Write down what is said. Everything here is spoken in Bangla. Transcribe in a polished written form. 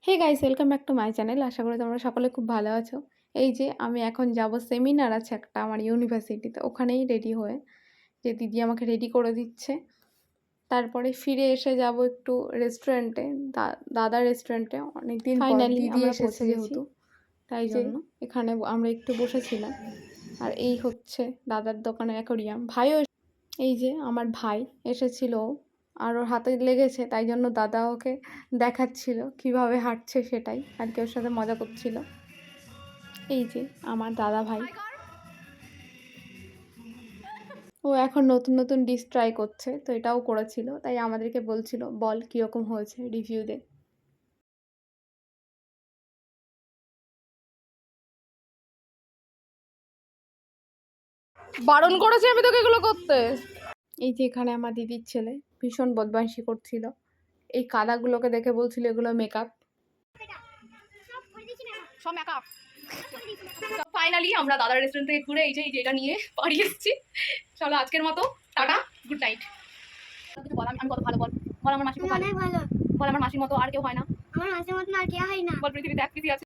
Hey guys, welcome back to my channel. আশা করি তোমরা সকলে খুব ভালো আছো। এই যে আমি এখন যাব, সেমিনার আছে একটা আমার ইউনিভার্সিটিতে, ওখানেই রেডি হয়ে, যে দিদি আমাকে রেডি করে দিচ্ছে। তারপরে ফিরে এসে যাব একটু রেস্টুরেন্টে, দাদার রেস্টুরেন্টে। অনেকদিন ফাইনালি দিদি এসেছে যেহেতু, তাই জন্য এখানে আমরা একটু বসেছিলাম। আর এই হচ্ছে দাদার দোকানে অ্যাকোরিয়াম। ভাইও এই যে আমার ভাই এসেছিল, আর ওর হাতে লেগেছে, তাই জন্য দাদা ওকে দেখাচ্ছিল কিভাবে হাঁটছে, সেটাই আর কি, ওর সাথে মজা করছিল। এই যে আমার দাদা ভাই, ও এখন নতুন নতুন ডিশ ট্রাই করছে, তো এটাও করেছিল, তাই আমাদেরকে বলছিল বল কীরকম হয়েছে, রিভিউ দে। বারণ করেছি আমি তোকে এগুলো করতে। এই যে এখানে আমার দিদির ছেলে ভীষণ বদমাইশি করছিল, এই কাদাগুলোকে দেখে বলছিল এগুলো মেকআপ। সব মেকআপ। ফাইনালি আমরা দাদার রেস্টুরেন্ট থেকে ঘুরে এই যে এটা নিয়ে বাড়ি এসেছি। চলো আজকের মতো টাটা, গুড নাইট। বল আমি কত ভালো, বল বল আমার মাসি খুব ভালো, বল আমার মাসির মতো আর কেউ হয় না, আমার মাসির মতো আর কেউ হয় না, বল পৃথিবীতে এক পৃথিবী আছে।